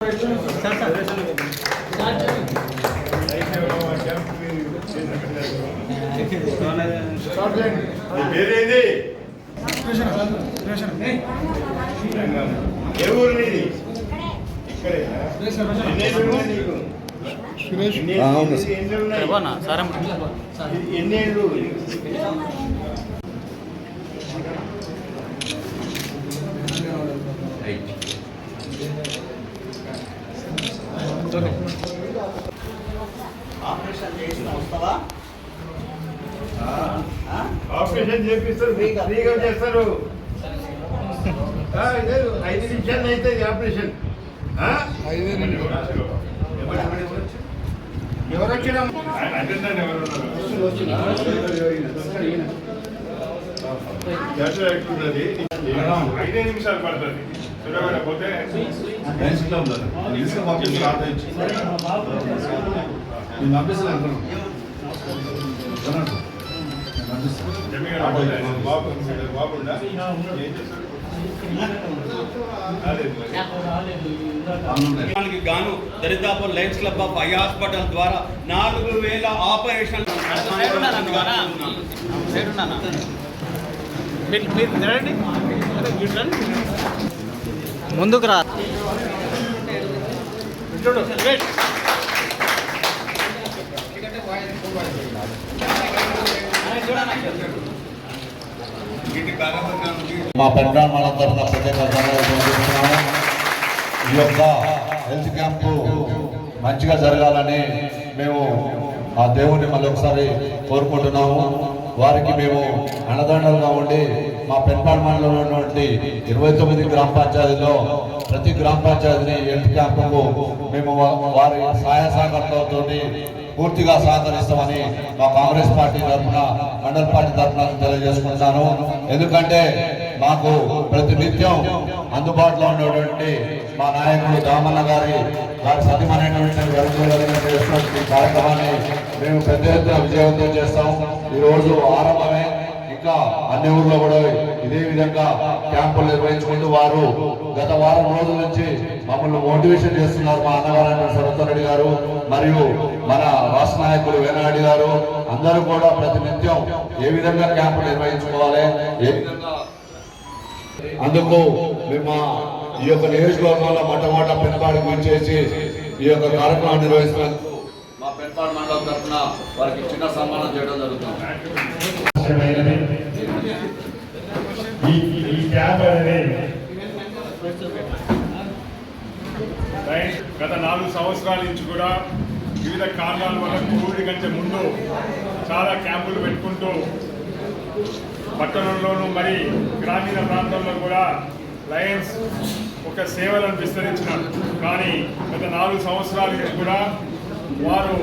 ఏ ఊరు నీది? ఎన్నేళ్ళు? ఆపరేషన్ చేపిస్తారు, ఫ్రీగా చేస్తారు. 5 నిమిషాలు అయితే ఆపరేషన్. ఎవరు వచ్చినా 5 నిమిషాలు పడుతుంది. చూడకపోతే గాను దరిదాపు Lions club of eye hospital ద్వారా 4000 ఆపరేషన్ ముందుకు రా. మా పెండ్రాన్ మన తరఫున ప్రత్యేక ధన్యవాదాలు. ఈ యొక్క హెల్త్ క్యాంపు మంచిగా జరగాలని మేము ఆ దేవుడిని మళ్ళీ ఒకసారి కోరుకుంటున్నాము. వారికి మేము అండదండలుగా ఉండి మా పెన్పాడు మండలంలో ఉన్నటువంటి 29 గ్రామ పంచాయతీలో ప్రతి గ్రామ పంచాయతీని హెల్త్ క్యాంపుకు మేము వారి సహాయ సహకారాలతో పూర్తిగా సహకరిస్తామని మా కాంగ్రెస్ పార్టీ తరఫున మండల పార్టీ తరఫున తెలియజేసుకుంటాను. ఎందుకంటే మాకు ప్రతినిత్యం అందుబాటులో ఉన్నటువంటి మా నాయకుడు దామన్న గారి సతీమైనటువంటి కార్యక్రమాన్ని మేము పెద్ద ఎత్తున విజయవంతం చేస్తాం. ఈరోజు ఆరంభమే, ఇంకా అన్ని ఊర్లో కూడా ఇదే విధంగా క్యాంపులు నిర్వహించుకుంటూ వారు గత వారం రోజుల నుంచి మమ్మల్ని మోటివేషన్ చేస్తున్నారు. మా అన్నగారు సరస్వతి రెడ్డి గారు మరియు మన రాష్ట్ర నాయకులు వేనారెడ్డి గారు అందరూ కూడా ప్రతినిత్యం ఏ విధంగా క్యాంపులు నిర్వహించుకోవాలి, ఏ విధంగా అందుకు మేము ఈ యొక్క నియోజకవర్గంలో మొట్టమొదట పెన్పాడికి వచ్చేసి ఈ యొక్క కార్యక్రమం నిర్వహిస్తున్నందుకు మా పెన్పాడు మండలం తరఫున వారికి చిన్న సన్మానం చేయడం జరుగుతుంది. గత 4 సంవత్సరాల నుంచి కూడా వివిధ కారణాల వల్ల కోవిడ్ కంటే ముందు చాలా క్యాంపులు పెట్టుకుంటూ పట్టణంలోనూ మరి గ్రామీణ ప్రాంతంలో కూడా లయన్స్ ఒక సేవలను విస్తరించినారు. కానీ గత 4 సంవత్సరాల నుంచి కూడా వారు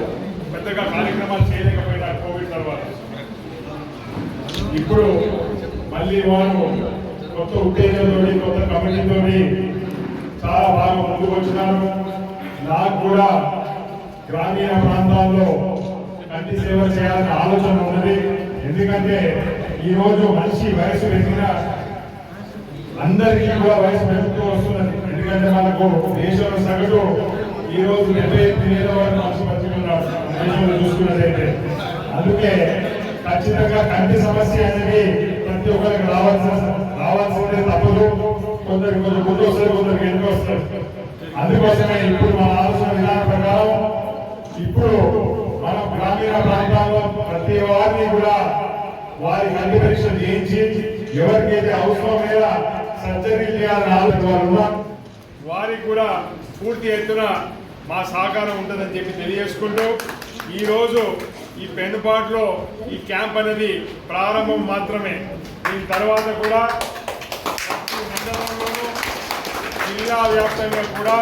పెద్దగా కార్యక్రమాలు చేయలేకపోయినారు కోవిడ్ తర్వాత. ఇప్పుడు మళ్ళీ వారు కొత్త ఉత్తేజంతో కొత్త కమిటీతో చాలా బాగా ముందుకు వచ్చినారు. నాకు కూడా గ్రామీణ ప్రాంతాల్లో కంటి సేవ చేయాలనే ఆలోచన ఉన్నది. ఎందుకంటే ఈరోజు మనిషి వయసు పెరిగిన అందరికీ కూడా వయసు పెరుగుతూ వస్తున్నది. ఎందుకంటే మనకు దేశంలో సగటు ఈరోజు 78 ఏళ్ళ వరకు మనిషి బతుకుతున్నారు దేశంలో చూసుకున్నదైతే. అందుకే ఖచ్చితంగా కంటి సమస్య అనేది ప్రతి ఒక్కరికి రావాల్సిందే తప్పదు. కొందరికి కొంచెం ముందు వస్తారు, కొందరికి వెనుక వస్తారు. అందుకోసమే ఇప్పుడు మన ఆలోచన విధానం ప్రకారం ఇప్పుడు మనం గ్రామీణ ప్రాంతాల్లో ప్రతి వారిని కూడా వారి కంటి పరీక్షలు చేయించి ఎవరికైతే అవసరం లేదా సర్జరీ చేయాలని ఆలోచన వారికి కూడా పూర్తి ఎత్తున మా సహకారం ఉంటుందని చెప్పి తెలియజేసుకుంటూ ఈరోజు ఈ పెన్నుపాటులో ఈ క్యాంప్ అనేది ప్రారంభం మాత్రమే. దీని తర్వాత కూడా ప్రతి మండలంలోనూ జిల్లా వ్యాప్తంగా కూడా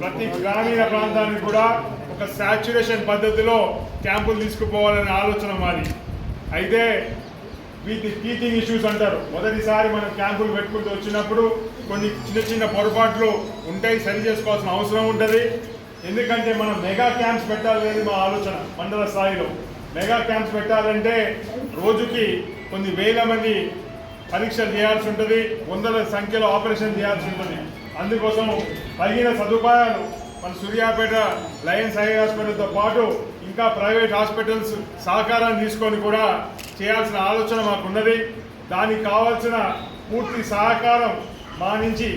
ప్రతి గ్రామీణ ప్రాంతానికి కూడా ఒక శాచ్యురేషన్ పద్ధతిలో క్యాంపులు తీసుకుపోవాలనే ఆలోచన మాది. అయితే వీటి టీచింగ్ ఇష్యూస్ అంటారు. మొదటిసారి మనం క్యాంపులు పెట్టుకుంటూ వచ్చినప్పుడు కొన్ని చిన్న పొరపాట్లు ఉంటాయి, సరి చేసుకోవాల్సిన అవసరం ఉంటుంది. ఎందుకంటే మనం మెగా క్యాంప్స్ పెట్టాలనేది మా ఆలోచన. మండల స్థాయిలో మెగా క్యాంప్స్ పెట్టాలంటే రోజుకి కొన్ని వేల మంది పరీక్షలు చేయాల్సి ఉంటుంది, వందల సంఖ్యలో ఆపరేషన్ చేయాల్సి ఉంటుంది. అందుకోసం తగిన సదుపాయాలు మన సూర్యాపేట లయన్స్ ఐ హాస్పిటల్తో పాటు ఇంకా ప్రైవేట్ హాస్పిటల్స్ సహకారాన్ని తీసుకొని కూడా చేయాల్సిన ఆలోచన మాకున్నది. దానికి కావాల్సిన పూర్తి సహకారం మా నుంచి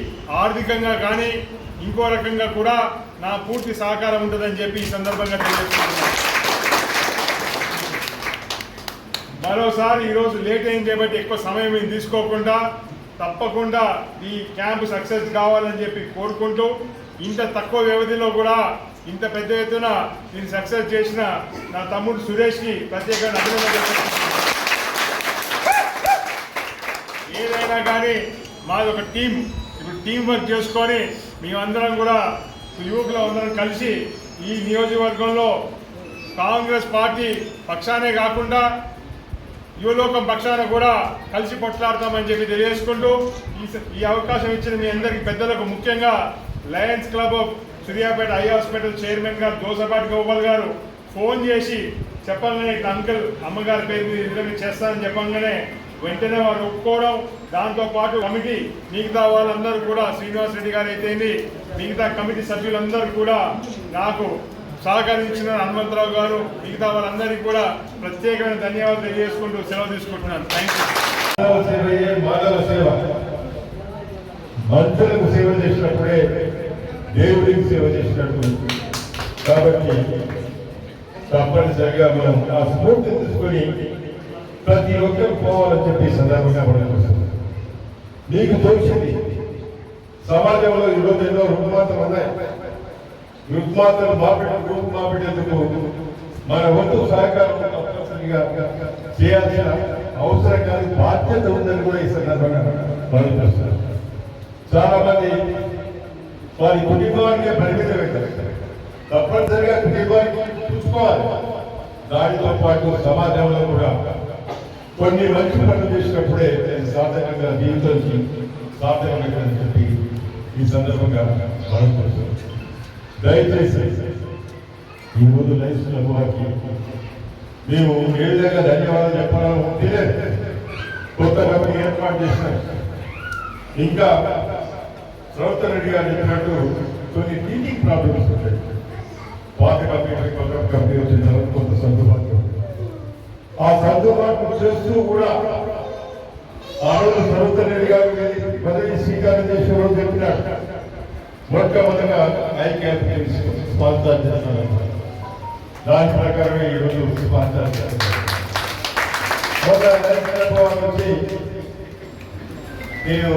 ఆర్థికంగా కానీ ఇంకో రకంగా కూడా నా పూర్తి సహకారం ఉంటుందని చెప్పి ఈ సందర్భంగా తెలియజేస్తున్నాను. మరోసారి ఈరోజు లేట్ అయింది కాబట్టి ఎక్కువ సమయం ఏం తీసుకోకుండా తప్పకుండా ఈ క్యాంపు సక్సెస్ కావాలని చెప్పి కోరుకుంటూ ఇంత తక్కువ వ్యవధిలో కూడా ఇంత పెద్ద ఎత్తున దీన్ని సక్సెస్ చేసిన నా తమ్ముడు సురేష్కి ప్రత్యేకంగా అభినందనలు. ఏదైనా కానీ మాది ఒక టీం, ఇప్పుడు టీం వర్క్ చేసుకొని మేమందరం కూడా యువకులు అందరం కలిసి ఈ నియోజకవర్గంలో కాంగ్రెస్ పార్టీ పక్షానే కాకుండా యువలోకం పక్షాన కూడా కలిసి కొట్లాడతామని చెప్పి తెలియజేసుకుంటూ ఈ అవకాశం ఇచ్చిన మీ అందరికీ పెద్దలకు, ముఖ్యంగా Lions club of Suryapet eye hospital chairman గారు దోసపాటి గోపాల్ గారు ఫోన్ చేసి చెప్పగానే ఇట్లా అంకుల్ అమ్మగారి పేరు మీద ఇంటర్వ్యూ చేస్తానని చెప్పగానే వెంటనే వారు ఒప్పుకోవడం, దాంతోపాటు కమిటీ మిగతా వాళ్ళందరూ కూడా శ్రీనివాస్ రెడ్డి గారు అయితేంది మిగతా కమిటీ సభ్యులందరూ కూడా నాకు సహకరించిన హనుమంతరావు గారు మిగతా వాళ్ళందరికీ కూడా ప్రత్యేకమైన ధన్యవాదాలు తెలియజేసుకుంటూ సెలవు తీసుకుంటున్నాను. Thank you. మానవ సేవ, మనుషులకు సేవ చేసినప్పుడే దేవుడికి సేవ చేసినట్టు. కాబట్టి తప్పనిసరిగా మనం ఆ స్ఫూర్తి తీసుకొని ప్రతి ఒక్కరు పోవాలని చెప్పి సందర్భంగా పడుతుంది. నీకు తోచింది సమాజంలో ఈరోజు ఎన్నో రుగ్మాతలు ఉన్నాయి. రుగ్మాతలు మాపేటందుకు మన వంతు సహకారం తప్పనిసరిగా చేయాల్సిన అవసరం కాదు, బాధ్యత ఉందని కూడా ఈ సందర్భంగా భావిస్తున్నారు. చాలా మంది వారి కుటుంబానికే పరిమితం అవుతారు. తప్పనిసరిగా కుటుంబానికి చూసుకోవాలి. దానితో పాటు సమాజంలో కూడా కొన్ని మంచి పనులు చేసినప్పుడే సాధారణంగా జీవితానికి సాధారణంగా చెప్పి ఈ సందర్భంగా భావిస్తున్నారు. దయచేసి ఈ రోజు లైఫ్ వారికి మేము ఏ విధంగా ధన్యవాదాలు చెప్పాలని ఉంటేనే కొత్త కంపెనీ ఏర్పాటు చేసినాం. ఇంకా శ్రవణ్ రెడ్డి గారు చెప్పినట్టు కొన్ని టీచింగ్ ప్రాబ్లమ్స్ ఉంటాయి. పాత కంపెనీ కొత్త కంపెనీ వచ్చిన తర్వాత కొంత సర్దుబాటు, ఆ సర్దుబాటు చేస్తూ కూడా ఆ రోజు శ్రవణ్ రెడ్డి గారు పదవి స్వీకారం చేసే రోజు చెప్పినాడు మొట్టమొదటిగా ఐ క్యాంప్ స్పాన్సర్ చేస్తున్నారు. దాని ప్రకారమే ఈరోజు స్పాన్సర్ చేస్తారు. నుంచి నేను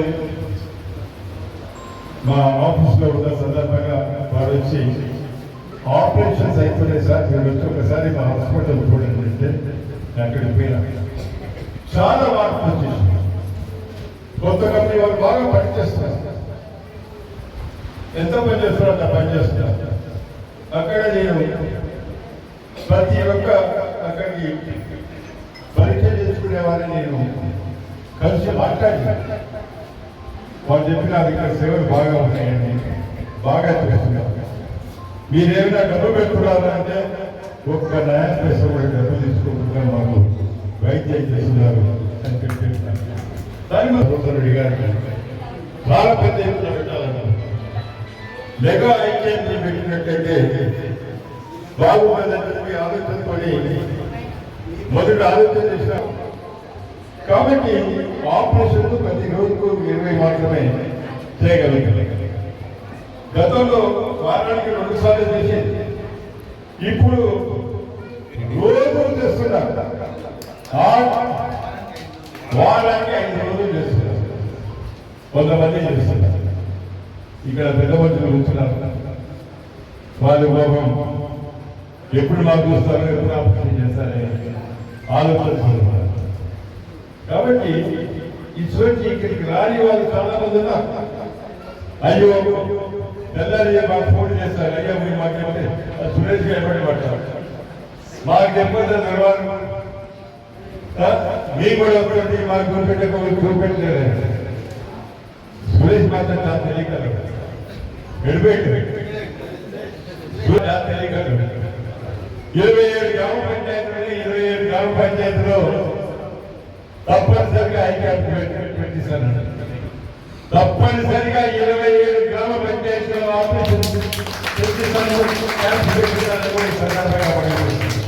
మా ఆఫీస్లో ఉన్న సందర్భంగా వారు వచ్చి ఆపరేషన్స్ అయిపోయినాయి సార్, మీరు వచ్చి ఒకసారి మా హాస్పిటల్ చూడండి అంటే అక్కడికి పోయినా చాలా మార్పు వచ్చేసి కొత్త కంపెనీ వాళ్ళు బాగా పనిచేస్తున్నారు. ఎంత పని చేస్తారో అంత పని చేస్తున్నారు. అక్కడ నేను ప్రతి ఒక్క అక్కడికి పరీక్ష చేసుకునే వారిని నేను కలిసి మాట్లాడి వాళ్ళు చెప్పినారు ఇక్కడ సేవలు బాగా ఉన్నాయండి, బాగా చేస్తున్నారు. మీరేమైనా డబ్బు పెట్టుకున్నారంటే ఒక్క న్యాయ పైస కూడా డబ్బు తీసుకోకుండా మాకు వైద్యం చేస్తున్నారు అని చెప్పి దాన్ని రెడ్డి గారికి చాలా పెద్ద ఎత్తున పెట్టాలన్నారు. మెగా ఐక్యాన్ని పెట్టినట్టయితే బాగుంటుందని ఆలోచనతో మొదటి ఆలోచన చేసిన. కాబట్టి ఆపరేషన్ ప్రతి రోజుకు 20 మాత్రమే చేయగలిగాం. గతంలో వారానికి 2 సార్లు చేసేది, ఇప్పుడు రోజు చేస్తున్నారు. వారానికి 5 రోజులు చేస్తున్నారు. కొంతమంది చేస్తున్నారు. ఇక్కడ పెద్ద మనుషులు ఉంటున్నారు. వాళ్ళు బాబం ఎప్పుడు మాకు చూస్తారు, ఎప్పుడు ఆపరేషన్ చేస్తారని ఆలోచిస్తున్నారు. కాబట్టి ఇటువంటి ఇక్కడికి రాని వాళ్ళు చాలా మంది ఉన్నారు. అయ్యో తెల్లారి మాకు ఫోన్ చేస్తారు, అయ్యో మీరు మాకు చెప్తే సురేష్ గారు ఇవ్వండి పట్టారు, మాకు చెప్పండి తర్వాత మీకు కూడా ఒకటి మాకు చూపెట్టలేదు. సురేష్ మాత్రం చాలా తెలియగలరు, తెలియగలరు. 27 గ్రామ పంచాయతీలో తప్పనిసరిగా ఐక్యాన్ని పెట్టిస్తాను. తప్పనిసరిగా 27 ఆపరేషన్ చేస్తాను, క్యాంప్ పెట్టిస్తానని కూడా ఈ సందర్భంగా పనిచేస్తుంది.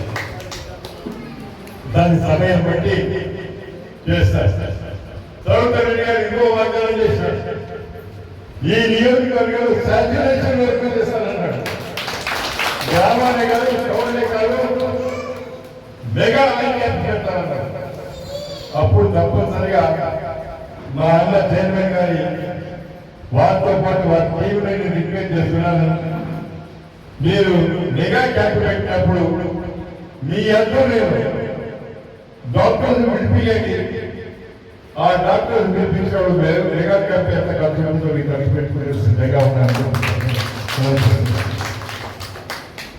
దాని సమయం బట్టి చేస్తారు. తర్వాత రెడ్డి గారు ఇంకో వాగ్దానం చేశారు, ఈ నియోజకవర్గంలో శాచ్యురేషన్ వర్క్ చేస్తానన్నాడు. గ్రామాలే కాదు, టౌన్లే కాదు, మెగా ఆయిల్ క్యాంప్ పెడతానన్నాడు. అప్పుడు తప్పనిసరిగా మా అన్న చైర్మన్ గారి వారితో పాటు వారి టీంని రిక్వెస్ట్ చేస్తున్నాను, మీరు మెగా క్యాంప్ పెట్టినప్పుడు మీ అందరూ నేను డాక్టర్స్ పిలిపియండి, ఆ డాక్టర్స్ పిలిపించినప్పుడు మెగా క్యాంప్ ఎంత ఖర్చు ఉందో మీకు ఖర్చు పెట్టుకునే మెగా ఉన్నాను.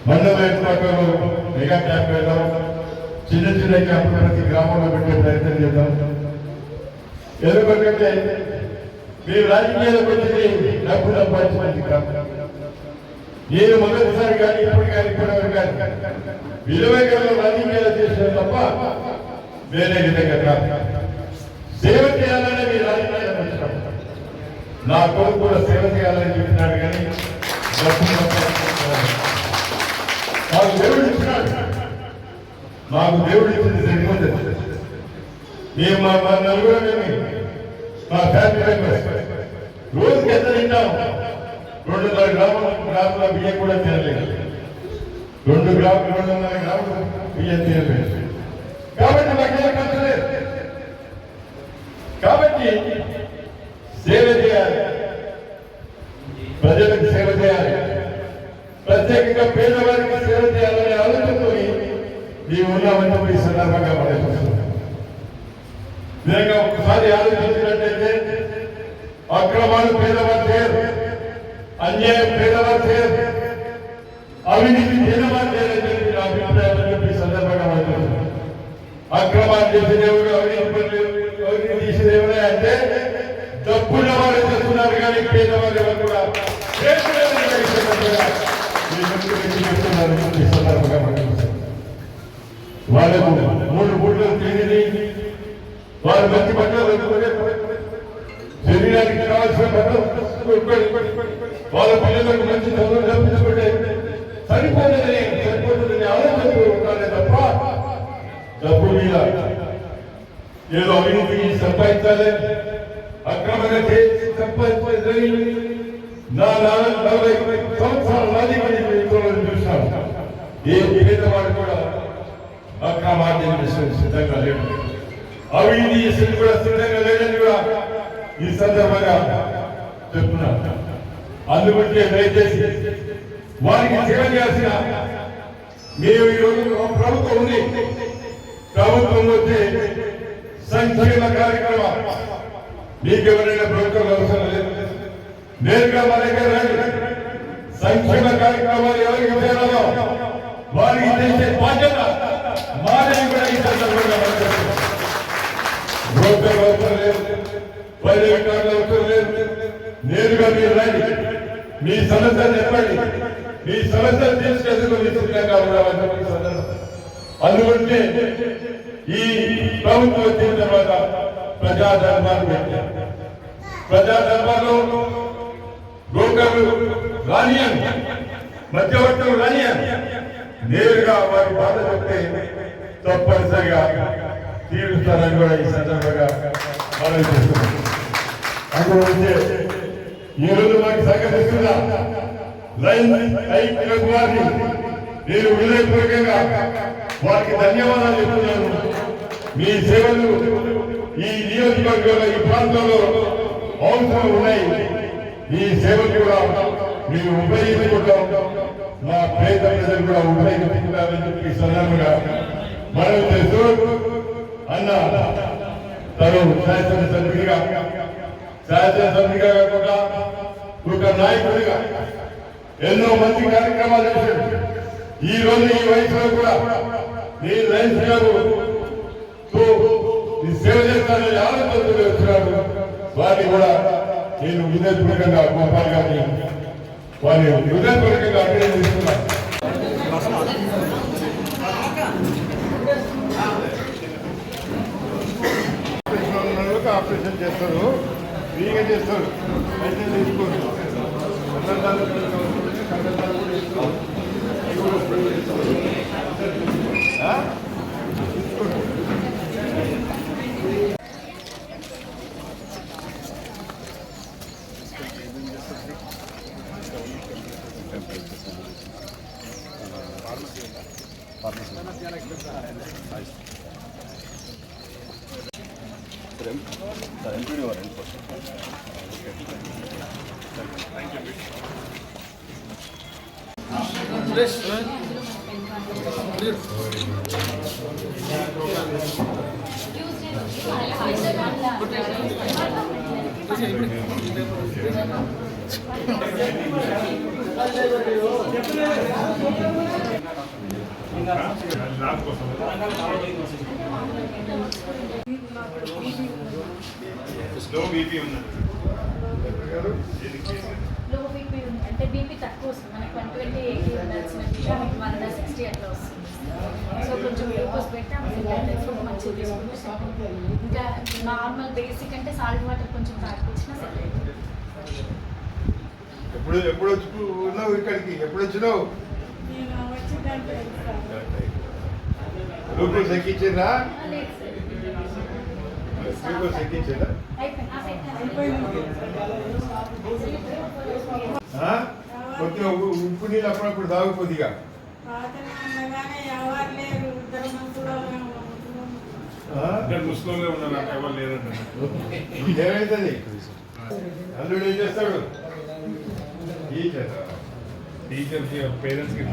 మండల ఏర్పాటులో మెగా క్యాంప్ వెళ్దాం, చిన్న చిన్న క్యాంపులు ప్రతి గ్రామంలో పెట్టే ప్రయత్నం చేద్దాం. ఎందుకంటే మీరు రాజకీయాలకు వచ్చి డబ్బు సంపాదించడానికి కాదు. నేను మొదటిసారి కానీ ఇప్పుడు కానీ ఇప్పటివరకు కానీ విలువైన రాజకీయాలు చేసిన తప్ప వేరే విధంగా కాదు. సేవ చేయాలనే మీ రాజకీయాలు వచ్చినాం. నా కొడుకు కూడా సేవ చేయాలని చెప్పినాడు, కానీ మాకు దేవుడు ఇచ్చినాడు. మాకు దేవుడు ఇచ్చింది సరిపోతుంది. మేము మా నలుగురమేమి మా ఫ్యామిలీ మెంబర్స్ రోజుకి ఎంత తింటాం? 200 గ్రాముల బియ్యం కూడా తినలేదు. 200 గ్రాముల బియ్యం తినలేదు. కాబట్టి మాకేం ఖర్చు లేదు. కాబట్టి సేవ చేయాలి, ప్రజలకు సేవ చేయాలి, ప్రత్యేకంగా పేదవారికి సేవ చేయాలనే ఆలోచనతో మేము ఉన్నామని ఈ సందర్భంగా పనిచేస్తున్నాం. నిజంగా ఒకసారి ఆలోచించినట్టయితే అక్రమాలు పేదవారు చేయరు, అన్యాయం పేదవారు చేయరు, అవినీతి పేదవారు చేయరని చెప్పి నా అభిప్రాయం చెప్పి ఈ సందర్భంగా పనిచేస్తున్నాం. అక్రమాలు చేసేదేవుడు, అవినీతి తీసేదేవుడే అంటే డబ్బున్న వారు చేస్తున్నారు, కానీ పేదవారు ఎవరు కూడా ఈ సందర్భంగా పనిచేస్తున్నారు. వాళ్ళకు 3 పూటలు తిరిగి వారు మంచి బట్టలు శరీరానికి కావాల్సిన బట్టలు వాళ్ళ పిల్లలకు మంచి చదువు చదివించుకుంటే సరిపోతుందని ఆలోచనతో ఉండాలి తప్ప డబ్బు మీద ఏదో అవినీతి సంపాదించాలి, అక్రమంగా చేసి సంపాదించాలి. 40 సంవత్సరాల రాజకీయ చూసినాం. ఏ పేదవాడు కూడా అక్రమార్జన సిద్ధంగా లేడు, అవినీతి కూడా సిద్ధంగా లేదని కూడా ఈ సందర్భంగా చెప్తున్నారు. అందుకంటే దయచేసి వారికి సేవ చేయాల్సిన మేము ఈరోజు ప్రభుత్వం ఉంది, ప్రభుత్వం వచ్చే సంక్షేమ కార్యక్రమం మీకు ఎవరైనా ప్రభుత్వం అవసరం లేదు, నేరుగా మా దగ్గర రండి. సంక్షేమ కార్యక్రమాలు ఎవరికి చేయాలో వారికి చేసే బాధ్యత మాదని కూడా ఈ సందర్భంగా రోడ్డు అవసరం లేదు, పర్యటనలు అవసరం లేదు. నేరుగా మీరు రండి, మీ సమస్యలు చెప్పండి, మీ సమస్యలు తీసుకెందుకు సిద్ధంగా ఉండాలని సందర్భం. అందుకంటే ఈ ప్రభుత్వం వచ్చిన తర్వాత ప్రజా దర్బారు పెట్టారు. ప్రజా దర్బార్లో బ్రోకర్లు రానియన్, మధ్యవర్తులు రానియన్, నేరుగా వారి బాధ చెప్తే తప్పనిసరిగా తీరుస్తారని కూడా ఈ సందర్భంగా మనం చేస్తున్నాం. అందుకే ఈ రోజు మాకు సహకరిస్తున్నా వారిని నేను వినయపూర్వకంగా వారికి ధన్యవాదాలు చెప్తున్నాను. మీ సేవలు ఈ నియోజకవర్గంలో ఈ ప్రాంతంలో అవసరం ఉన్నాయి. ఈ సేవలు కూడా మీరు ఉపయోగించుకుంటాం, మా పేద ప్రజలు కూడా ఉపయోగించుకుంటారని చెప్పి సందర్భంగా మనం చేస్తూ అన్న తను శాసనసభ్యుడిగా కాకుండా ఒక నాయకుడిగా ఎన్నో మంచి కార్యక్రమాలు చేశాడు. ఈ రోజు ఈ వయసులో కూడా నీ లైన్స్ గారు సేవ చేస్తానని ఆలోచనతో వచ్చినాడు. వారిని కూడా నేను హృదయపూర్వకంగా గోపాల్ గారిని వారిని హృదయపూర్వకంగా అభినందిస్తున్నాను. ఆపరేషన్ చేస్తారు, ఫ్రీగా చేస్తారు, అయితే తీసుకోండి. లో బీపీ ఉన్నది. లో బీపీ ఉంది అంటే బీపీ తక్కువ వస్తుంది మనకి 120/80 ఉండాల్సిన విషయం 160 అట్లా వస్తుంది. సో కొంచెం గ్లూకోజ్ పెట్టి ఫుడ్ మంచిగా తీసుకుంటే ఇంకా నార్మల్ బేసిక్ అంటే సాల్ట్ వాటర్ కొంచెం తాగిపించినా సెట్ అవుతుంది. ఎప్పుడు ఉన్నావు ఇక్కడికి? ఎప్పుడు వచ్చినావు? గ్లూకోజ్ ఎక్కించిందా? గ్లూకోజ్ ఎక్కించిందా? కొద్దిగా ఉప్పు నీళ్ళు అప్పుడప్పుడు తాగు కొద్దిగా. ముస్లింగా ఉన్నారు, నాకు ఎవరు లేరండి. ఏమైతుంది? అల్లుడు ఏం చేస్తాడు? టీచర్. టీచర్కి పేరెంట్స్కి